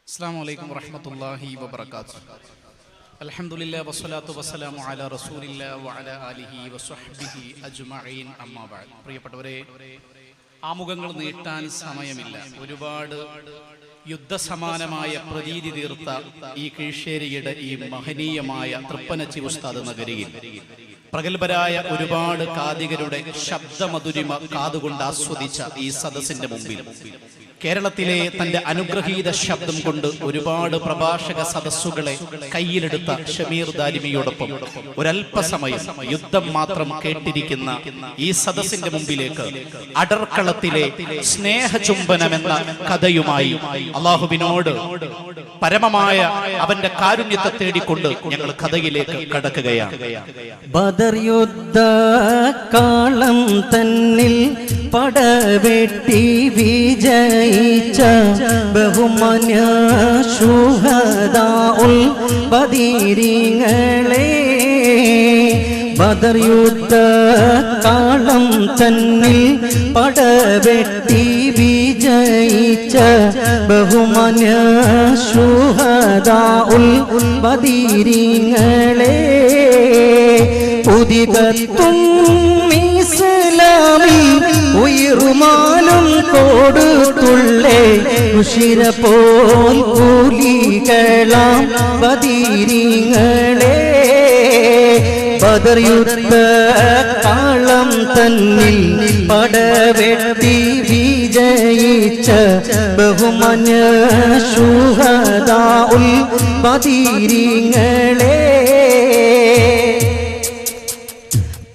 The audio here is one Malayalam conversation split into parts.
അസ്സലാമു അലൈക്കും വറഹ്മത്തുള്ളാഹി വബറകാതുഹു. അൽഹംദുലില്ലാഹി വസ്സലാത്തു വസ്സലാമു അലാ റസൂലില്ലാഹി വഅലാ ആലിഹി വസ്വഹ്ബിഹി അജ്മഈൻ. അമ്മാ ബഅദ്. പ്രിയപ്പെട്ടവരെ, ആമുഖങ്ങൾ നീട്ടാൻ സമയമില്ല. ഒരുപാട് യുദ്ധസമാനമായ പ്രതീതി തീർത്ത ഈ കീഴ്ശേരിയുടെ ഈ മഹനീയമായ തൃപ്പനച്ചി ഉസ്താദ് നഗരിയിൽ പ്രഗത്ഭരായ ഒരുപാട് കാതികരുടെ ശബ്ദമധുരിമ കാതുകൊണ്ട് ആസ്വദിച്ച ഈ സദസ്സിന്റെ മുമ്പിൽ കേരളത്തിലെ തന്റെ അനുഗ്രഹീത ശബ്ദം കൊണ്ട് ഒരുപാട് പ്രഭാഷക സദസ്സുകളെ കയ്യിലെടുത്ത ഷമീർ ദാരിമിയോടൊപ്പം ഒരല്പസമയം യുദ്ധം മാത്രം കേട്ടിരിക്കുന്ന ഈ സദസ്സിന്റെ മുമ്പിലേക്ക് അടർക്കളത്തിലെ സ്നേഹചുംബനമെന്ന കഥയുമായി അള്ളാഹുവിനോട് പരമമായ അവന്റെ കാരുണ്യത്തെ തേടിക്കൊണ്ട് ഞങ്ങൾ കഥയിലേക്ക് കടക്കുകയാണ്. ബദർ യുദ്ധ കാളം തന്നിൽ പടവെട്ടി വിജയിച്ച ബഹുമാന്യ ശുഹദാഉൽ ബദരീങ്ങളെ, ബദർ യുദ്ധ കാളം തന്നിൽ പടവെട്ടി വിജയിച്ച ബഹുമാന്യ ശുഹദാഉൽ ബദരീങ്ങളെ, ഉദിതത്തും ഇസ്ലാമിൽ ഉയരുമാലും കൊടുത്തുള്ളേ ഉശിര പോൽ കൂലികളാം ബദരീങ്ങളെ, ബദർ യുദ്ധ കാളം തന്നിൽ പടവെട്ടി വിജയിച്ച ബഹുമാന്യ ശുഹദാഉൽ ബദരീങ്ങളെ,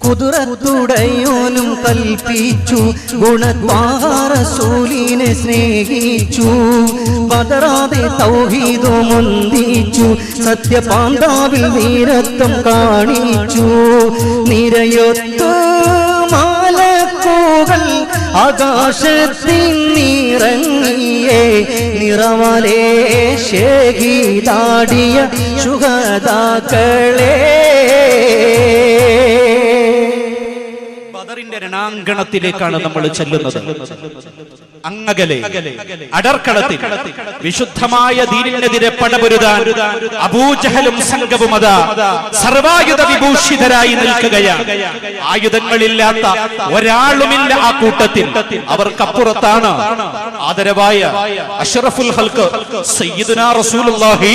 കുദറത്തുടയോനും കൽപ്പിച്ചു ഗുണത്വാറസൂലിനെ സ്നേഹിച്ചു, ബദറാതെ തൗഹീദും ഒന്നിച്ചു, സത്യപാന്താവിൽ വീരത്വം കാണിച്ചു, നിരയൊത്ത് മാലക്കൂകൾ ആകാശത്തിൽ നിറങ്ങിയേ നിറവാലേ ഷഹീദാടിയ ശുഹദാക്കളെ, ബദറിന്റെ രണാങ്കണത്തിലേക്കാണ് നമ്മൾ ചെല്ലുന്നത്. അങ്ങകലെ അടർക്കളത്തിൽ വിശുദ്ധമായ ദീനിനെതിരെ പടപൊരുതാൻ അബൂജഹലും സംഘവും അതാ സർവായുധ വിഭൂഷിതരായി നിൽക്കുകയാണ്. ആയുധങ്ങളില്ലാത്ത ഒരാളുമില്ല ആ കൂട്ടത്തിൽ. അവർക്കപ്പുറത്താണ് ആദരവായ അഷ്റഫുൽ ഖൽഖ് സയ്യിദുനാ റസൂലുള്ളാഹി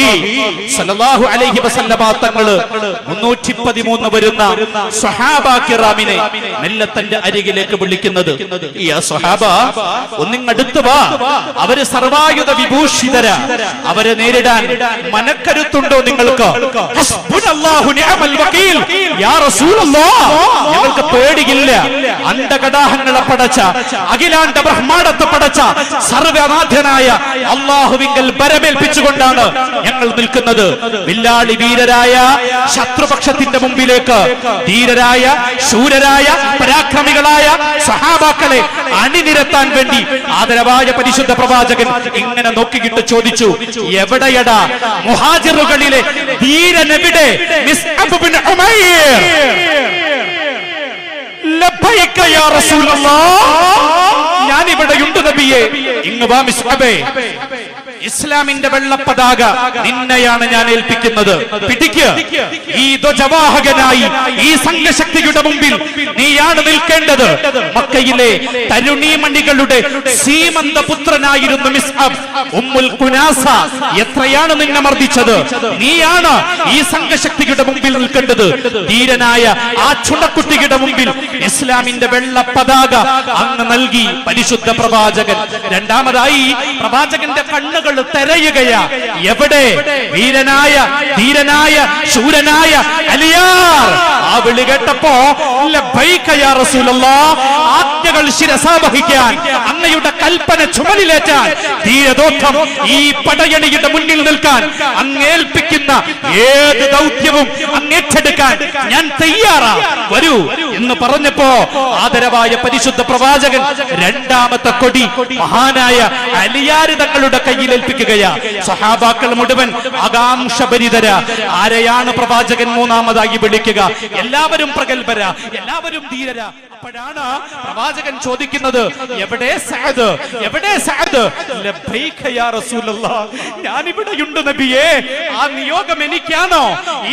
സ്വല്ലല്ലാഹു അലൈഹി വസല്ലമ തങ്ങൾ 313 വരുന്ന സ്വഹാബാ കിറാമിനെ മെല്ലെ തന്റെ അരികിലേക്ക് വിളിക്കുന്നത്. യാ സ്വഹാബ, ഒന്നിങ്ങടുത്ത് വാ, അവര് സർവായുധ വിഭൂഷിതരാ, അവരെ നേരിടാൻ മനക്കരുത്തുണ്ടോ നിങ്ങൾക്ക്? ഹസ്ബുനല്ലാഹു നിഅമൽ വകീൽ, യാ റസൂലല്ലാഹ്, ഞങ്ങൾക്ക് പേടിയില്ല. അണ്ടകടാഹങ്ങളെ പടച്ച, അഖിലാണ്ട ബ്രഹ്മാണ്ടത്തെ പടച്ച സർവനാഥനായ അല്ലാഹുവിങ്കൽ ബരമേൽപ്പിച്ചുകൊണ്ടാണ് ഞങ്ങൾ നിൽക്കുന്നത്. വില്ലാളി വീരരായ ശത്രുപക്ഷത്തിന്റെ മുമ്പിലേക്ക് ധീരരായ ശൂരരായ പരാക്രമികളായ സഹാബാക്കളെ അണിനിരത്താൻ വേണ്ടി ആദരവായ പരിശുദ്ധ പ്രവാചകൻ ഇങ്ങനെ നോക്കിയിട്ട് ചോദിച്ചു, എവിടെയടാ മുഹാജിറുകളിലെ ധീരനെവിടെ? മിസ്അബ് ഇബ്നു ഉമൈർ. ലബ്ബൈക യാ റസൂലല്ലാഹ്, ഞാൻ ഇവിടെയുണ്ട് നബിയേ. ഇങ്ങ് വാ മിസ്അബേ, ഇസ്ലാമിന്റെ വെള്ള പതാക നിന്നെയാണ് ഞാൻ ഏൽപ്പിക്കുന്നത്. പിടിക്ക്. ഈ ധ്വജവാഹകനായി ഈ സംഘശക്തിയുടെ മുമ്പിൽ നീയാണ് നിൽക്കേണ്ടത്. മക്കയിലെ തരുണീമണികളുടെ സീമന്ത പുത്രനായിരുന്നു മിസ്അബ്. ഉമ്മുൽ ഖുനാസ എത്രയാണ് നിന്നെ മർദ്ദിച്ചത്? നീയാണ് ഈ സംഘശക്തിയുടെ മുമ്പിൽ നിൽക്കേണ്ടത്. ധീരനായ ആ ചുണക്കുട്ടിയുടെ മുമ്പിൽ ഇസ്ലാമിന്റെ വെള്ള പതാക അങ്ങ് നൽകി പരിശുദ്ധ പ്രവാചകൻ. രണ്ടാമതായി പ്രവാചകന്റെ കണ്ണുകൾ തെരയുകയാ. എവിടെ വീരനായ ധീരനായ ശൂരനായ അലിയാർ? ആ വിളി കേട്ടപ്പോ ലബ്ബൈക യാ റസൂലല്ലാഹ്, ആജ്ഞകൾ ശിരസാവഹിക്കാൻ, അങ്ങയുടെ കൽപ്പന ചുമലിലേറ്റാൻ, ധീരദോഷം ഈ പടയണിയുടെ മുന്നിൽ നിൽക്കാൻ, അങ്ങേൽപ്പിക്കുന്ന ഏത് ദൗത്യവും അങ്ങേറ്റെടുക്കാൻ ഞാൻ തയ്യാറാ. വരൂ എന്ന് പറഞ്ഞപ്പോ ആദരവായ പരിശുദ്ധ പ്രവാചകൻ രണ്ടാമത്തെ കൊടി മഹാനായ അലിയാർ തങ്ങളുടെ കയ്യിൽ ഏൽപ്പിക്കുകയാ. സഹാബാക്കൾ മുഴുവൻ ആകാംക്ഷഭരിതര. ആരെയാണ് പ്രവാചകൻ മൂന്നാമതായി വിളിക്കുക? എല്ലാവരും പ്രഗത്ഭര, എല്ലാവരും ധീരര. അപ്പോഴാണ് പ്രവാചകൻ ചോദിക്കുന്നത്, എവിടെ സഅദ്, എവിടെ സഅദ്? ലബ്ബൈക യാ റസൂലല്ലാഹ്, ഞാനിവിടെയുണ്ട് നബിയേ. ആ നിയോഗം എനിക്കാണോ?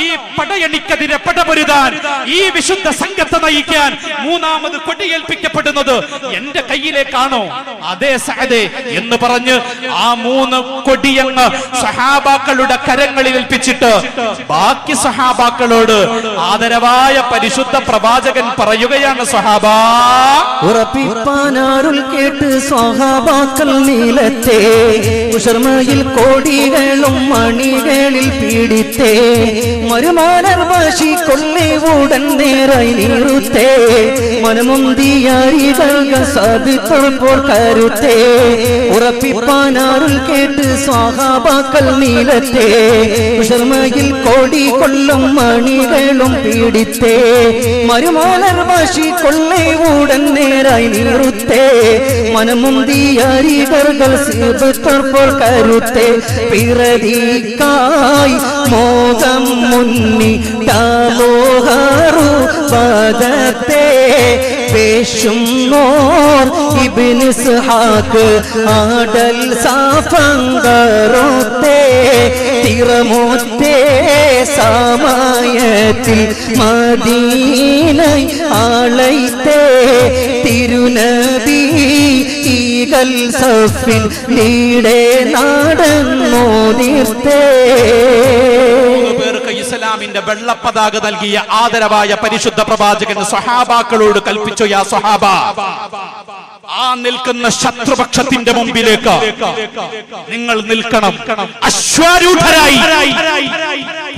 ഈ പടയണിക്കെതിരെ പടപൊരുതാൻ, ഈ വിശുദ്ധ സംഘത്തെ നയിക്കാൻ മൂന്നാമത് കൊടിയേൽപ്പിക്കപ്പെടുന്നത് എന്റെ കയ്യിലേക്കാണോ? അതെ സഅദേ എന്ന് പറഞ്ഞ് ആ 3 കൊടിയങ്ങ് സഹാബാക്കളുടെ കരങ്ങളിൽ ഏൽപ്പിച്ചിട്ട് ബാക്കി സഹാബാക്കളോട് ആദരവായ പരിശുദ്ധ പ്രവാചകൻ പറയുകയാണ്, സഹാബ ഉറപ്പിപ്പാനാരുൾ കേട്ട് സ്വഹാബാക്കൾ നീലത്തെ ഉഷർമയിൽ കോടികളും മണികളിൽ പീഡിത്തേ മരുമാനർ വാശി കൊള്ളേ ഉടൻ നേരായി നീറുത്തേ മനമുന്തിയാരികൾ സാധിപ്പോൾ കരുത്തേ ഉറപ്പിപ്പാനാരുൾ കേട്ട് സ്വഹാബാക്കൾ നീലത്തെ ഉഷർമയിൽ കോടി കൊള്ളും മണികളും പീഡിത്തേ മരുമാനർ വാശി കൊള്ളേ ഉടൻ നേരായി നീറുത്തേ മനമുന്തിയാരികൾ സാധിപ്പോൾ കരുത്തേ പിറതിക്കായി മോഹം മുന്നിട്ടോഹറു പദത്തെ വേഷുന്നോർ ഇബ്നു ഇസ്ഹാഖ് ആടൽ സാഫങ്കറുത്തേ തിറമോത്തേ സമയത്തിൽ മദീനൈ ആളൈത്തേ തിരുനബി ഈഗൽ സഫിൽ നീടേ നടന്നോദിർത്തേ. ഇസ്ലാമിന്റെ വെള്ളപ്പതാക നൽകിയ ആദരവായ പരിശുദ്ധ പ്രവാചകൻ സ്വഹാബാക്കളോട് കൽപ്പിച്ചു, യാ സ്വഹാബ, ആ നിൽക്കുന്ന ശത്രുപക്ഷത്തിന്റെ മുമ്പിലേക്ക് നിങ്ങൾ നിൽക്കണം. അശ്വാരൂഢരായി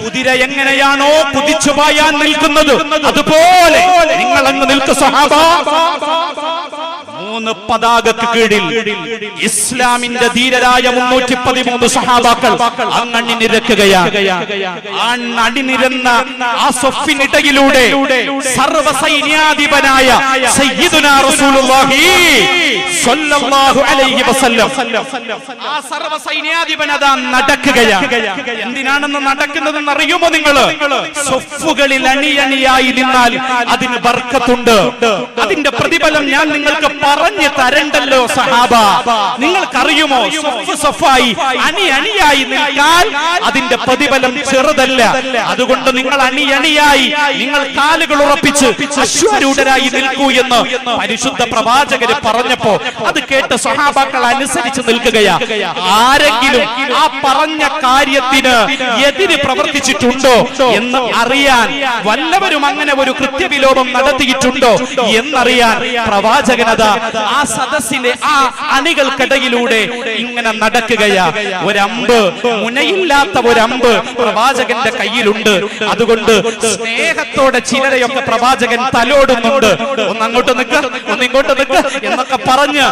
കുതിര എങ്ങനെയാണോ കുതിച്ചു പായാൻ നിൽക്കുന്നത് അതുപോലെ നിങ്ങൾ അങ്ങ് നിൽക്കു സ്വഹാബ. 3 പതാകക്ക് കീഴിൽ ഇസ്ലാമിന്റെ ധീരരായ 313 സഹാബാക്കൾ അങ്ങണിനിരക്കുകയാണ്. അണിനിരന്ന ആ സൊഫിനിടയിലൂടെ സർവ്വസൈന്യാധിപനായ സയ്യിദുനാ റസൂലുള്ളാഹി സ്വല്ലല്ലാഹു അലൈഹി വസല്ലം ആ സർവ്വസൈന്യാധിപൻ അതാ നടക്കുകയാണ്. എന്തിനാണെന്ന് നടക്കുന്നതെന്ന് അറിയുമോ നിങ്ങൾ? സൊഫുകളിൽ അണിയണിയായി നിന്നാൽ അതിന് ബർക്കത്തുണ്ട്. അതിന്റെ പ്രതിഫലം ഞാൻ നിങ്ങൾക്ക് പറഞ്ഞു തരണ്ടല്ലോ സഹാബ. നിങ്ങൾക്കറിയുമോ, സൊഫായി അണിയണിയായി നിൽക്കാൻ അതിന്റെ പ്രതിഫലം ചെറുതല്ല. അതുകൊണ്ട് നിങ്ങൾ അണിയണിയായി നിങ്ങൾ കാലുകൾ ഉറപ്പിച്ച് അശ്വാരൂഢരായി നിൽക്കൂ എന്ന് പരിശുദ്ധ പ്രവാചകര് പറഞ്ഞപ്പോ അത് കേട്ട് സഹാബാക്കൾ അനുസരിച്ച് നിൽക്കുകയാ. ആരെങ്കിലും ആ പറഞ്ഞ കാര്യത്തിന് എതിര് പ്രവർത്തിച്ചിട്ടുണ്ടോ എന്ന് അറിയാൻ, വല്ലവരും അങ്ങനെ ഒരു കൃത്യവിലോപം നടത്തിയിട്ടുണ്ടോ എന്നറിയാൻ പ്രവാചകനത ആ സദസ്സിലെ ആ അണികൾക്കിടയിലൂടെ ഇങ്ങനെ നടക്കുകയാ. ഒരമ്പ്, മുനയില്ലാത്ത ഒരമ്പ് പ്രവാചകന്റെ കയ്യിലുണ്ട്. അതുകൊണ്ട് സ്നേഹത്തോടെ ചിലരെയൊക്കെ പ്രവാചകൻ തലോടുന്നുണ്ട്. ഒന്നങ്ങോട്ട് നിൽക്ക്, ഒന്നിങ്ങോട്ട് നിൽക്ക് എന്നൊക്കെ പറഞ്ഞ്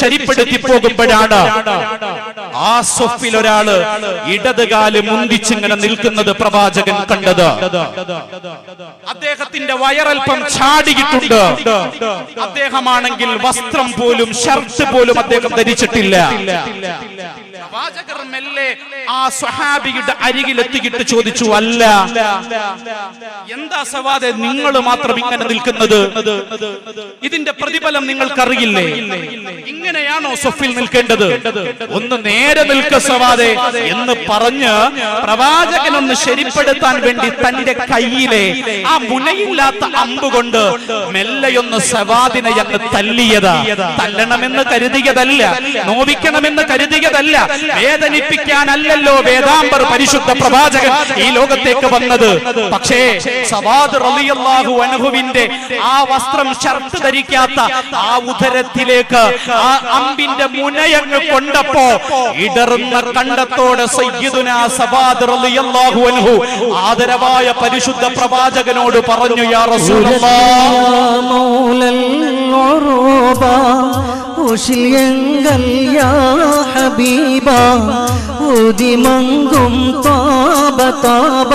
ശരിപ്പെടുത്തി പോകുമ്പോഴാണ് ആ സൊഫിൽ ഒരാള് ഇടതുകാല് മുന്തിച്ചിങ്ങനെ നിൽക്കുന്നത് പ്രവാചകൻ കണ്ടത്. അദ്ദേഹത്തിന്റെ വയറൽപ്പം ചാടിയിട്ടുണ്ട്. അദ്ദേഹമാണെങ്കിൽ വസ്ത്രം പോലും ഷർട്ട് പോലും അദ്ദേഹം ധരിച്ചിട്ടില്ല. പ്രവാചകർ മെല്ലെ ആ സ്വഹാബിയുടെ അരികിലെത്തിയിട്ട് ചോദിച്ചു, അല്ല, എന്താ സവാദെ നിങ്ങൾ മാത്രം ഇങ്ങനെ നിൽക്കുന്നത്? ഇതിന്റെ പ്രതിഫലം നിങ്ങൾക്കറിയില്ലേ? ഇങ്ങനെയാണോ സൊഫിൽ നിൽക്കേണ്ടത്? ഒന്ന് നേരെ നിൽക്ക സവാദെ എന്ന് പറഞ്ഞ് പ്രവാചകനൊന്ന് ശരിപ്പെടുത്താൻ വേണ്ടി തന്റെ കയ്യിലെ ആ മുനയില്ലാത്ത അമ്പുകൊണ്ട് മെല്ലെയൊന്ന് സവാദിനെ അങ്ങ് തല്ലിയതാ. തല്ലണമെന്ന് കരുതിയതല്ല, നോവിക്കണമെന്ന് കരുതിയതല്ല, വേദനിപ്പിക്കാനല്ലല്ലോ വേദാംബർ പരിശുദ്ധ പ്രവാചകൻ ഈ ലോകത്തേക്ക് വന്നത്. പക്ഷേ സവാദ് റളിയല്ലാഹു അൻഹുവിന്റെ ആ വസ്ത്രം ഷർട്ട് ധരിക്കാത്ത ആ ഉദരത്തിലേക്ക് ആ അമ്പിന്റെ മുനയങ്ങ് കൊണ്ടപ്പോ ഇടറുന്ന കണ്ടത്തോടെ സയ്യിദുനാ സവാദ് റളിയല്ലാഹു അൻഹു ആദരവായ പരിശുദ്ധ പ്രവാചകനോട് പറഞ്ഞു, യാ റസൂലല്ലാഹ്, ഉദിമങ്കും താബ താബ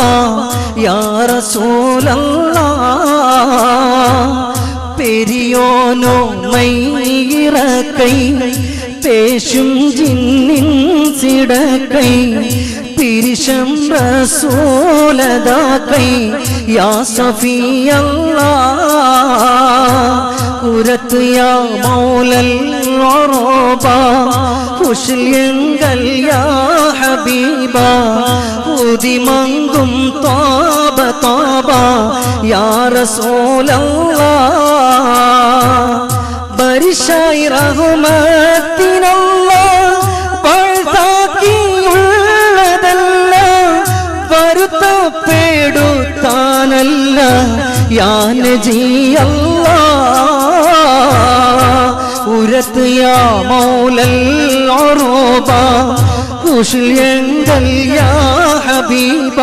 യാ റസൂലല്ലാഹ് പെരിയോനോ മൈയിറക്കൈ പേശും ജിന്നിൻ സിടക്കൈ പിരിശം റസൂലദാക്കൈ യാ സഫിയല്ലാഹ് ഉരത്ത് യാ മൗലൽ ഉറൂബ കുശിയങ്കൽ യാ ഹബീബ ഉദിമങ്കും താബ താബ യാ റസൂലല്ലാഹ് ബരിശായി റഹ്മത്തിനല്ലാഹ് ബഴ്താക്കിയുള്ളതല്ല വരുത്തപ്പെടുത്താനല്ല യാ നജി അല്ലാഹ് ഉരത്ത് യാ മൗലൽ ഉറൂബ കുശിയങ്കൽ യാ ഹബീബ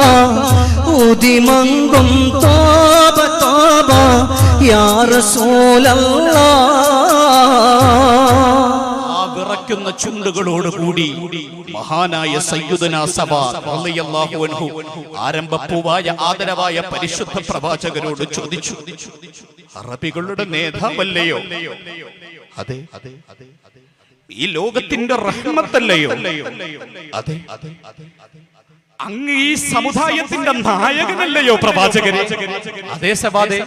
ഉദിമങ്കും താബ താബ യാ റസൂലല്ലാഹ് വിറയ്ക്കുന്ന ചുണ്ടുകളോട് കൂടി മഹാനായ സയ്യിദുനാ സവാദ് റളിയല്ലാഹു അൻഹു ആരംഭപ്പൂവായ ആദരവായ പരിശുദ്ധ പ്രവാചകരോട് ചോദിച്ചു, അറബികളുടെ നേതാവല്ലയോ? അതെ. ഈ ലോകത്തിന്റെ റഹ്മത്തല്ലയോ? അതെ. അങ്ങ് ഈ സമുദായത്തിന്റെ നായകനല്ലയോ പ്രവാചകരെ? അതേ സവാദേ,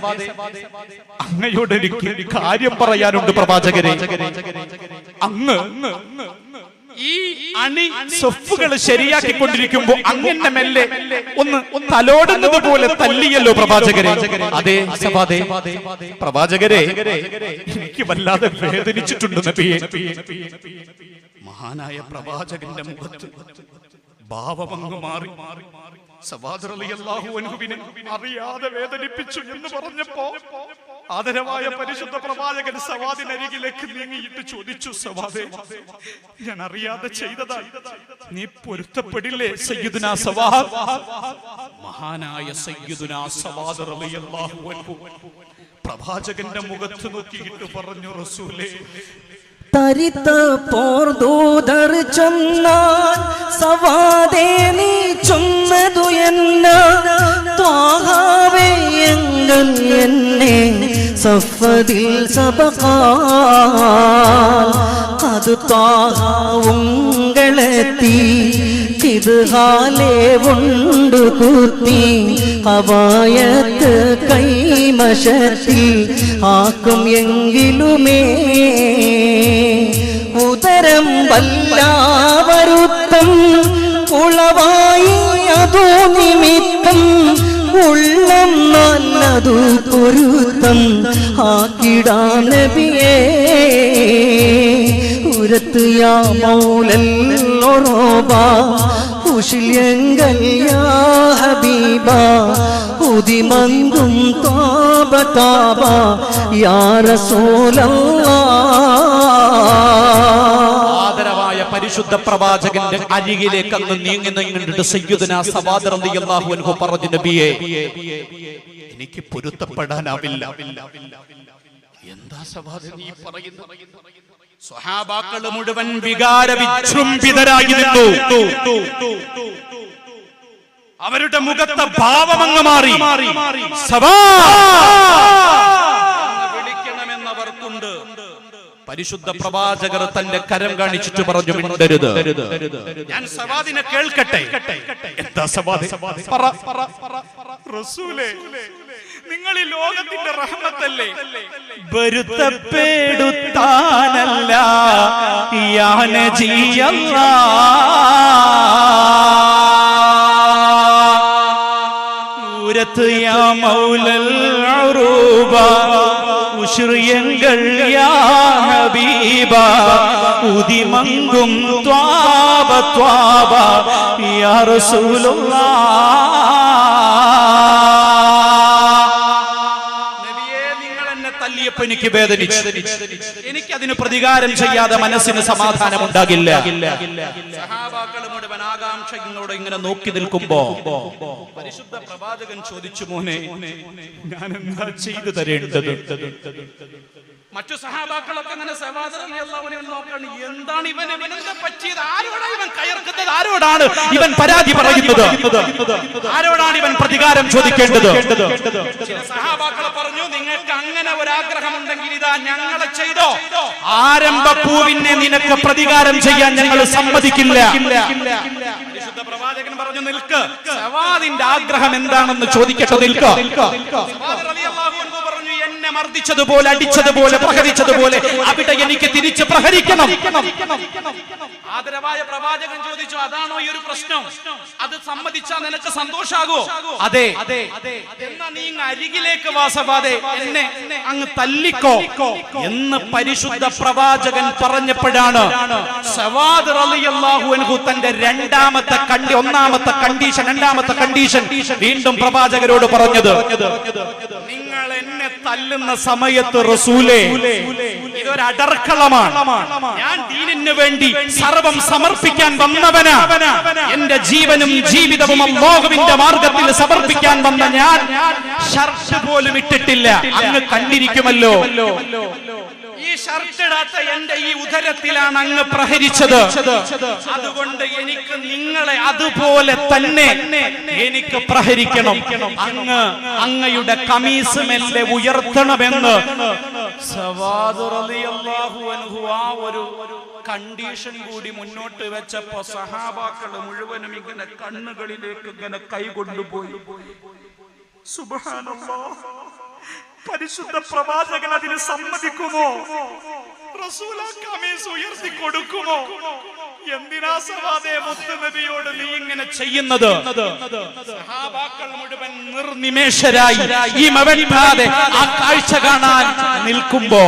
അങ്ങയോട് എനിക്ക് കാര്യം പറയാനുണ്ട് പ്രവാചകരെ. അങ്ങ് ഈ അണി സൊഫുകൾ ശരിയാക്കിക്കൊണ്ടിരിക്കുമ്പോ അങ്ങനെ മെല്ലെ ഒന്ന് തലോടുന്നത് പോലെ തല്ലിയല്ലോ പ്രവാചകരെ. അതേ സവാദേ, പ്രവാചകരെ എനിക്ക് വല്ലാതെ വേദനിച്ചിട്ടുണ്ട് നബിയെ. മഹാനായ പ്രവാചകന്റെ മുഖത്ത് ഭാവമങ്ങ് മാറി. സവാദ് റളിയല്ലാഹു അൻഹുവിനെ അറിയാതെ വേദനിപ്പിച്ചു എന്ന് പറഞ്ഞപ്പോ ആദരവായ പരിശുദ്ധ പ്രവാചകൻ സവാദിനരികിലേക്ക് നീങ്ങിയിട്ട് ചോദിച്ചു, സവാദേ, ഞാൻ അറിയാതെ ചെയ്തതാണ്, നീ പൊരുത്തപ്പെടില്ലേ സയ്യിദുനാ സവാദ്? മഹാനായ സയ്യിദുനാ സവാദ് റളിയല്ലാഹു അൻഹു പ്രവാചകന്റെ മുഖത്ത് നോക്കിയിട്ട് പറഞ്ഞു, റസൂലേ, തരിത്ത പോർദൂതർ ചൊന്നാൻ സവാദേ നീ ചൊന്നതു എന്ന ത്വാഹാവേ എങ്കൽ എന്നെ സഫദിൽ സബഖാൽ അത് ത്വാഹ ഉങ്ങളെത്തി കിദ്ഹാലേ ഉണ്ടു കുത്തി ഹവായത്ത് കൈമശത്തിൽ ആക്കും എങ്കിലുമേ ഉദരം വല്ലാവരുത്തം ഉളവായി അതു നിമിത്തം ഉള്ളം നല്ലതു പൊരുത്തം ആക്കിടാം നബിയേ ഉരത്ത് യാ മൗലൽ ഉറൂബ കുശിയങ്കൽ യാ ഹബീബ ഉദിമങ്കും താബ താബ യാ റസൂലല്ലാഹ്. ആദരവായ പരിശുദ്ധ പ്രവാചകന്റെ അരികിലേക്ക് അന്ന് നീങ്ങിട്ട് സയ്യിദുനാ സവാദ് റളിയല്ലാഹു അൻഹു പറഞ്ഞു, നബിയേ, എനിക്ക് പൊരുത്തപ്പെടാനാവില്ല. എന്താ സവാദ് നീ പറയുന്നത്? സ്വഹാബാക്കൾ മുഴുവൻ വികാര വിജൃംഭിതരായി നിന്നു. അവരുടെ മുഖത്തെ ഭാവമങ്ങ് മാറി. വിളിക്കണമെന്നവർക്കുണ്ട്. പരിശുദ്ധ പ്രവാചകർ തന്റെ കരം കാണിച്ചിട്ട് പറഞ്ഞു, മിണ്ടരുത്, ഞാൻ സവാദിനെ കേൾക്കട്ടെ. എന്താ സവാദ്? റസൂലേ, നിങ്ങൾ ഈ ലോകത്തിന്റെ റഹ്മത്തല്ലേ? വരുത്തപ്പെടുത്താനല്ല യാ നജി അല്ലാഹ് ഉരത്ത് യാ മൗലൽ ഉറൂബ ഉശ്രിയങ്കൽ യാ ഹബീബ ഉദിമങ്കും ത്വാബ ത്വാബ യാ റസൂലുള്ളാഹ്. തല്ലിയപ്പോ എനിക്ക് വേദനിച്ചു. എനിക്കതിന് പ്രതികാരം ചെയ്യാതെ മനസ്സിന് സമാധാനം ഉണ്ടാകില്ല. സഹാബാക്കൾ മുഴുവൻ ആകാംക്ഷയോടെ ഇങ്ങനെ നോക്കി നിൽക്കുമ്പോ പരിശുദ്ധ പ്രവാചകൻ ചോദിച്ചു, മോനെ, ഞാൻ എന്താ ചെയ്തു തരേണ്ടത്? മറ്റു സഹാബാക്കളൊക്കെ അങ്ങനെ സവാദ് റളിയല്ലാഹു അൻഹു നോക്കാണ്, എന്താണ് ഇവനെന്താ പറ്റിയത്, ആരോടാണ് ഇവൻ കയർക്കുന്നത്, ആരോടാണ് ഇവൻ പരാതി പറയുന്നത്, ആരോടാണ് ഇവൻ പ്രതികാരം ചോദിക്കേണ്ടത്. ചില സഹാബാക്കൾ പറഞ്ഞു, നിങ്ങൾക്ക് അങ്ങനെ ഒരു ആഗ്രഹമുണ്ടെങ്കിൽ ഇതാ ഞങ്ങളെ ചെയ്തോ, ആരംഭ പൂവിനെ നിനക്ക് പ്രതികാരം ചെയ്യാൻ ഞങ്ങൾ സമ്മതിക്കില്ല. പരിശുദ്ധ പ്രവാചകൻ പറഞ്ഞു, നിൽക്ക്, സവാദിന്റെ ആഗ്രഹം എന്താണെന്ന് ചോദിക്കട്ടെ, നിൽക്ക്. സവാദ് റളിയല്ലാഹു അൻഹു പറഞ്ഞു, എന്നെ മർദ്ദിച്ചതുപോലെ, അടിച്ചതുപോലെ, പ്രഹരിച്ചതുപോലെ അവിടെ എനിക്ക് തിരിച്ച് പ്രഹരിക്കണം. ആദരവായ പ്രവാചകൻ ചോദിച്ചു, അതാണോ ഈ ഒരു പ്രശ്നം, അത് സമ്മതിച്ചാൽ നിനക്ക് സന്തോഷാകോ? അതെ. എന്നാ നീ അരികിലേക്ക് വാ സവാദേ, എന്നെ അങ്ങ് തല്ലിക്കോ എന്ന് പരിശുദ്ധ പ്രവാചകൻ പറഞ്ഞപ്പോഴാണ് സവാദ് റളിയല്ലാഹു അൻഹു തന്റെ ഒന്നാമത്തെ കണ്ടീഷൻ വീണ്ടും പ്രവാചകരോട് പറഞ്ഞത്, നിങ്ങൾ എന്നെ തല്ലുന്ന സമയത്ത് റസൂലേ, ഇതൊരു അടർക്കളമാണ്, ഞാൻ ദീനിന് വേണ്ടി സർവം സമർപ്പിക്കാൻ വന്നവനാ, എന്റെ ജീവനും ജീവിതവും അല്ലാഹുവിന്റെ മാർഗത്തിൽ സമർപ്പിക്കാൻ വന്ന ഞാൻ ഷർട്ട് പോലും ഇട്ടിട്ടില്ല, അങ്ങ് കണ്ടിരിക്കുമല്ലോ. ഈ ഷർട്ട് ഇടാത്ത എന്റെ ഈ ഉദരത്തിലാണ് അങ്ങ് പ്രഹരിച്ചത്, അതുകൊണ്ട് എനിക്ക് നിങ്ങളെ അതുപോലെ തന്നെ എനിക്ക് പ്രഹരിക്കണം, അങ്ങയുടെ കമീസ് മെല്ലെ ഉയർത്തണമെന്ന് സവാദ് റളിയല്ലാഹു അൻഹു ആ ഒരു കണ്ടീഷൻ കൂടി മുന്നോട്ട് വെച്ചപ്പോ സഹാബാക്കൾ മുഴുവനും ഇങ്ങനെ കണ്ണുകളിലേക്ക് ഇങ്ങനെ കൈകൊണ്ടുപോയി. സുബ്ഹാനല്ലാഹ്, പരിശുദ്ധ പ്രവാചകൻ അതിന് സമ്മതിക്കുമോ? റസൂൽ കമീസ് ഉയർത്തി കൊടുക്കുമോ? എന്തിനാ സവാദേ മുത്തുനബിയോട് നീ ഇങ്ങനെ ചെയ്യുന്നത്? സഹാബാക്കൾ മുഴുവൻ നിർനിമേഷരായി ഈ മവൻഭാതെ ആ കാഴ്ച കാണാൻ നിൽക്കുമ്പോ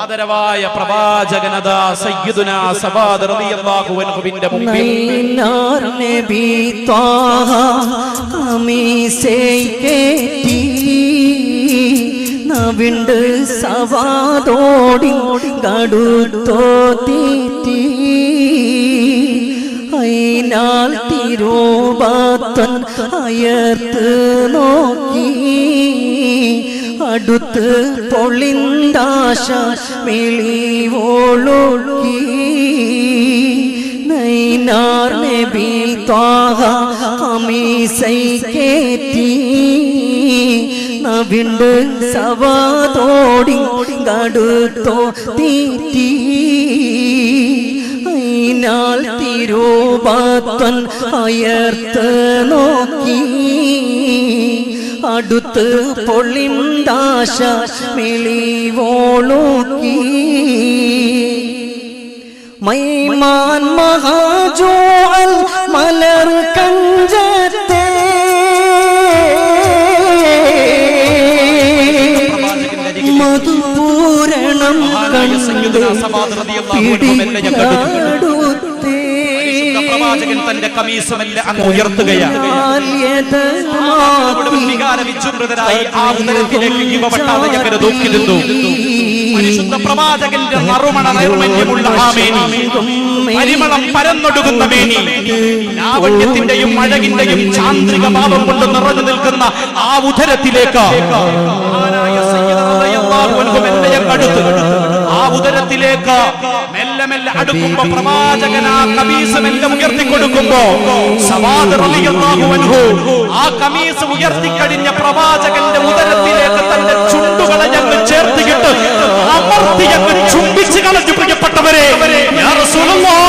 ആദരവായ പ്രവാചകനദാ സയ്യിദുനാ സവാദ് റളിയല്ലാഹു അൻഹുവിന്റെ മുമ്പിൽ നബി ത്വാഹ കമീസേ കേറ്റി നവിണ്ട് സവാദോടി കടുത്തോ തീറ്റി അയിനാൽ തിരുവാത്തൻ അയർത്ത് നോക്കി അടുത്ത് പൊളിന്താശ വെളിവോളൊഴുക്കി നൈനാർ നബി ത്വാഹ കമീസൈ കേറ്റി നവിണ്ട് സവാദോടി കടുത്തോ തീറ്റി അയിനാൽ തിരുവാത്തൻ അയർത്ത് നോക്കി അടുത്ത് പൊളിന്താശ വെളിവോളൊഴുക്കി മൈമാൻ മഹാജോഅൽ മലർ കഞ്ചത്തെ മധുപൂരണം പ്രവാചകൻ തന്റെ കമീസുമല്ല അങ്ങ് ഉയർത്തുകയാണ്. വിചുംബിതരായി ആ ഉദരത്തിലേക്ക് ഇവവട്ടാതെ അങ്ങനെ നോക്കി നിന്നു. പരിശുദ്ധ പ്രവാചകന്റെ നറുമണ നൈർമല്യമുള്ള ആ മേനി, പരിമളം പരന്നൊടുകുന്ന മേനി, ലാവണ്യത്തിന്റെയും അഴകിന്റെയും ചാന്ദ്രിക ഭാവം കൊണ്ട് നിറഞ്ഞു നിൽക്കുന്ന ആ ഉദരത്തിലേക്ക് ആ ഉദരത്തിലേക്ക് മെല്ലെ മെല്ലെ അടുക്കുമ്പോ പ്രവാചകൻ ആ കമീസ് മെല്ലെ ഉയർത്തിക്കൊടുക്കുമ്പോ സവാദ് റളിയല്ലാഹു അൻഹു ആ കമീസ് ഉയർത്തിക്കഴിഞ്ഞ പ്രവാചകന്റെ ഉദരത്തിലേക്ക് തന്റെ ചുണ്ടുകളെ ഞങ്ങൾ ചേർത്തിട്ട് അമർത്തി ഞങ്ങൾ ചുംബിച്ച് കളഞ്ഞു. പ്രിയപ്പെട്ടവരെ, യാ റസൂലുള്ളാഹ്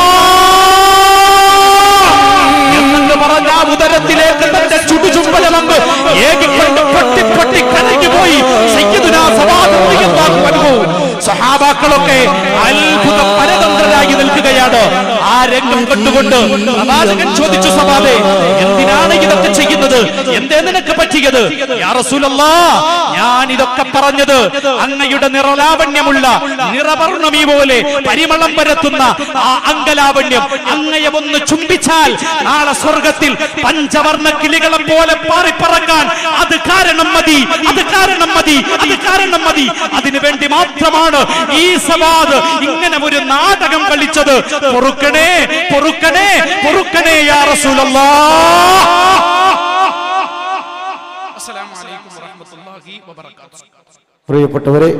എന്ന് പറഞ്ഞ ആ ഉദരത്തിലേക്ക് തന്റെ ചുടുചുംബനമമ്പ് ഏകിക്കൊണ്ട് പൊട്ടി പൊട്ടി കരഞ്ഞു പോയി സയ്യിദുനാ സവാദ് റളിയല്ലാഹു അൻഹു. സഹാബാക്കളൊക്കെ അത്ഭുത പരതന്ത്രരായി നിൽക്കുകയാണ്. ആ രംഗം കണ്ടുകൊണ്ട് പ്രവാചകൻ ചോദിച്ചു, സവാദേ, എന്തിനാണ് ഇതൊക്കെ ചെയ്യുന്നത്? എന്തേ നിനക്ക് പറ്റിയത്? യാ റസൂലല്ലാഹ്, ഞാൻ ഇതൊക്കെ പറഞ്ഞത് അങ്ങയുടെ നിറലാവണ്യമുള്ള നിറവർണ്ണമി പോലെ പരിമളം പരത്തുന്ന ആ അംഗലാവണ്യം അങ്ങയെ ഒന്ന് ചുംബിച്ചാൽ നാളെ സ്വർഗത്തിൽ പഞ്ചവർണ്ണ കിളികളെ പോലെ പാറിപ്പറക്കാൻ അത് കാരണം മതി, അത് കാരണം മതി, അത് കാരണം മതി. അതിനു വേണ്ടി മാത്രമാണ് ഈ സവാദ് ഇങ്ങനെ ഒരു നാടകം കളിച്ചത്. പൊറുക്കണേ, പൊറുക്കണേ, പൊറുക്കണേ യാ റസൂലല്ലാഹ്. അസ്സലാമു അലൈക്കും വറഹ്മത്തുള്ളാഹി വബറകാതുഹു. പ്രിയപ്പെട്ടവരെ,